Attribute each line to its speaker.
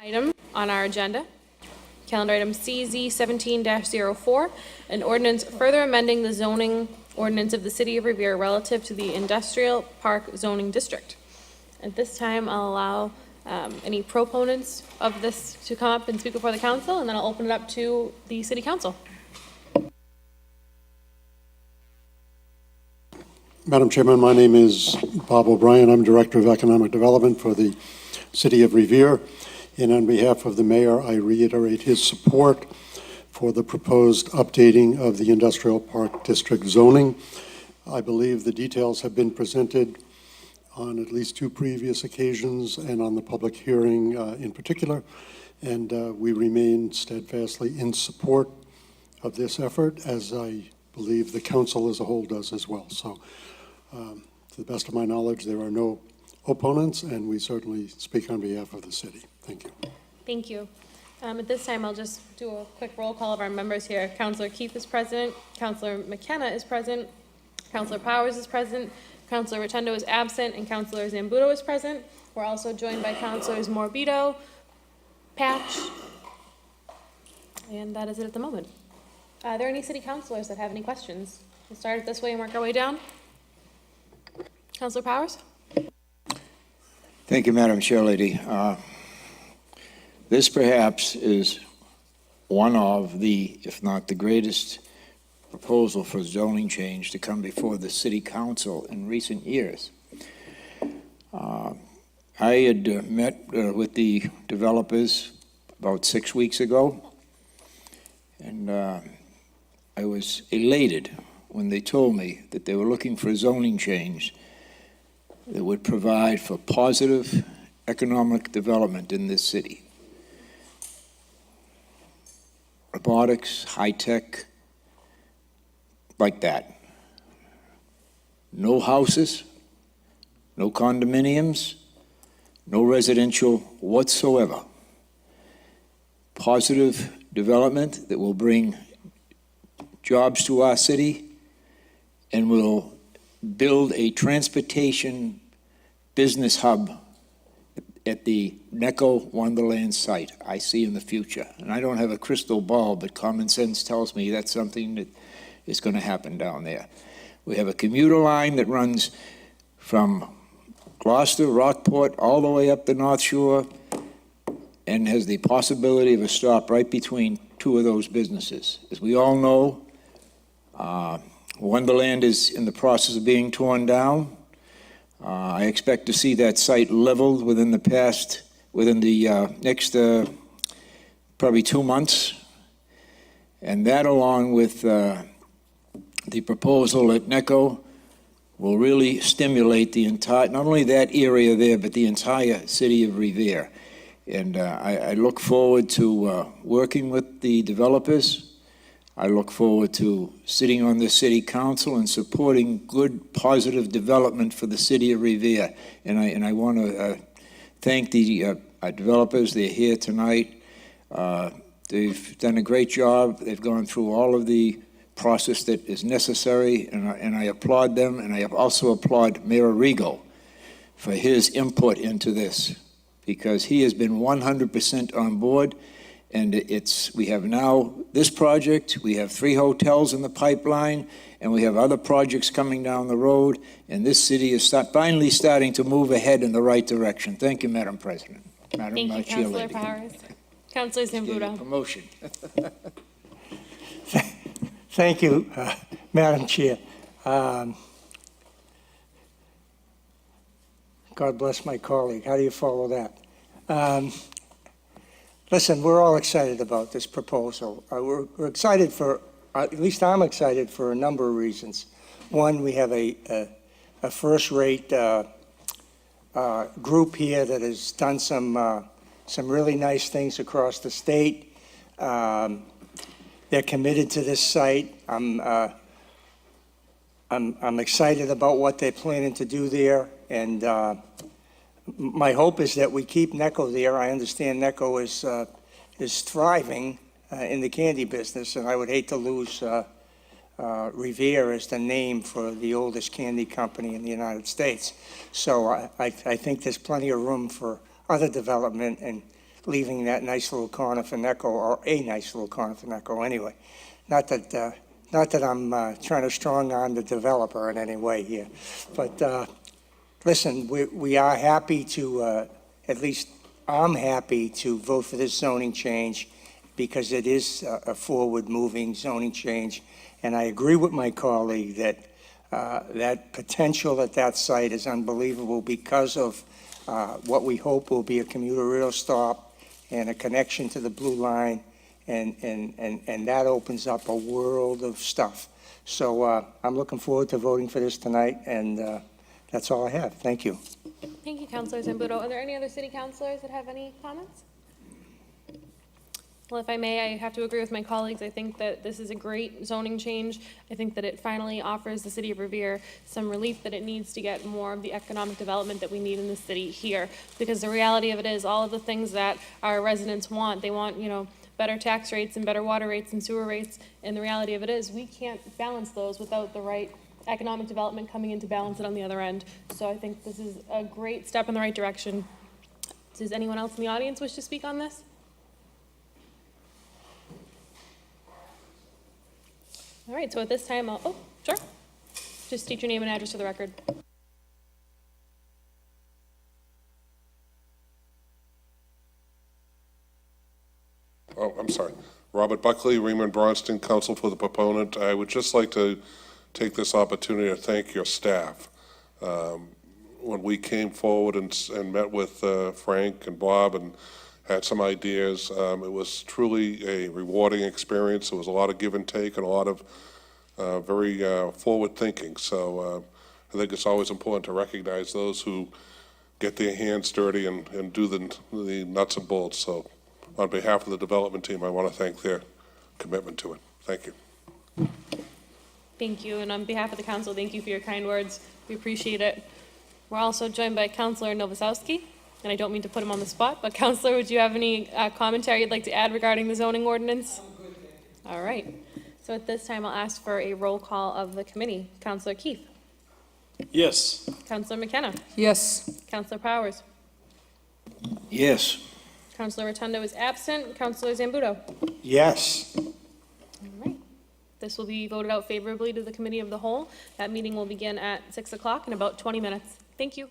Speaker 1: Item on our agenda, calendar item CZ 17-04, an ordinance further amending the zoning ordinance of the City of Revere relative to the industrial park zoning district. At this time, I'll allow any proponents of this to come up and speak before the council, and then I'll open it up to the City Council.
Speaker 2: Madam Chairman, my name is Bob O'Brien. I'm Director of Economic Development for the City of Revere. And on behalf of the Mayor, I reiterate his support for the proposed updating of the Industrial Park District zoning. I believe the details have been presented on at least 2 previous occasions and on the public hearing in particular. And we remain steadfastly in support of this effort, as I believe the council as a whole does as well. So to the best of my knowledge, there are no opponents, and we certainly speak on behalf of the city. Thank you.
Speaker 1: Thank you. At this time, I'll just do a quick roll call of our members here. Councillor Keefe is present. Councillor McKenna is present. Councillor Powers is present. Councillor Rotondo is absent, and Councillor Zambuto is present. We're also joined by Councillors Morbido, Patch, and that is it at the moment. Are there any city councillors that have any questions? We'll start it this way and work our way down. Councillor Powers?
Speaker 3: Thank you, Madam Chairlady. This perhaps is one of the, if not the greatest, proposal for zoning change to come before the City Council in recent years. I had met with the developers about 6 weeks ago, and I was elated when they told me that they were looking for a zoning change that would provide for positive economic development in this city. Robotics, high-tech, like that. No houses, no condominiums, no residential whatsoever. Positive development that will bring jobs to our city and will build a transportation business hub at the Necco Wonderland site I see in the future. And I don't have a crystal ball, but common sense tells me that's something that is going to happen down there. We have a commuter line that runs from Gloucester, Rockport, all the way up the North Shore, and has the possibility of a stop right between 2 of those businesses. As we all know, Wonderland is in the process of being torn down. I expect to see that site leveled within the next probably 2 months. And that, along with the proposal at Necco, will really stimulate the entire, not only that area there, but the entire city of Revere. And I look forward to working with the developers. I look forward to sitting on the city council and supporting good, positive development for the city of Revere. And I want to thank the developers. They're here tonight. They've done a great job. They've gone through all of the process that is necessary, and I applaud them. And I also applaud Mayor Rigo for his input into this, because he has been 100% on board. And we have now this project, we have 3 hotels in the pipeline, and we have other projects coming down the road, and this city is finally starting to move ahead in the right direction. Thank you, Madam President. Madam
Speaker 1: Thank you, Councillor Powers. Councillor Zambuto.
Speaker 3: Promotion.
Speaker 4: Thank you, Madam Chair. God bless my colleague. How do you follow that? Listen, we're all excited about this proposal. We're excited for, at least I'm excited for a number of reasons. One, we have a first-rate group here that has done some really nice things across the state. They're committed to this site. I'm excited about what they're planning to do there, and my hope is that we keep Necco there. I understand Necco is thriving in the candy business, and I would hate to lose Revere as the name for the oldest candy company in the United States. So I think there's plenty of room for other development, and leaving that nice little corner for Necco, or a nice little corner for Necco anyway. Not that I'm trying to strong on the developer in any way here, but listen, we are happy to, at least I'm happy to vote for this zoning change because it is a forward-moving zoning change. And I agree with my colleague that that potential at that site is unbelievable because of what we hope will be a commuter rail stop and a connection to the Blue Line, and that opens up a world of stuff. So I'm looking forward to voting for this tonight, and that's all I have. Thank you.
Speaker 1: Thank you, Councillor Zambuto. Are there any other city councillors that have any comments? Well, if I may, I have to agree with my colleagues. I think that this is a great zoning change. I think that it finally offers the City of Revere some relief that it needs to get more of the economic development that we need in the city here. Because the reality of it is, all of the things that our residents want, they want, you know, better tax rates and better water rates and sewer rates. And the reality of it is, we can't balance those without the right economic development coming in to balance it on the other end. So I think this is a great step in the right direction. Does anyone else in the audience wish to speak on this? All right, so at this time, oh, sure. Just state your name and address for the record.
Speaker 5: Oh, I'm sorry. Robert Buckley, Raymond Bronston, counsel for the proponent. I would just like to take this opportunity to thank your staff. When we came forward and met with Frank and Bob and had some ideas, it was truly a rewarding experience. There was a lot of give and take and a lot of very forward thinking. So I think it's always important to recognize those who get their hands dirty and do the nuts and bolts. So on behalf of the development team, I want to thank their commitment to it. Thank you.
Speaker 1: Thank you, and on behalf of the council, thank you for your kind words. We appreciate it. We're also joined by Councillor Novoselsky, and I don't mean to put him on the spot, but Councillor, would you have any commentary you'd like to add regarding the zoning ordinance? I'm good, thank you. All right. So at this time, I'll ask for a roll call of the committee. Councillor Keefe.
Speaker 6: Yes.
Speaker 1: Councillor McKenna.
Speaker 7: Yes.
Speaker 1: Councillor Powers.
Speaker 3: Yes.
Speaker 1: Councillor Rotondo is absent. Councillor Zambuto.
Speaker 4: Yes.
Speaker 1: All right. This will be voted out favorably to the committee of the whole. That meeting will begin at 6 o'clock in about 20 minutes. Thank you.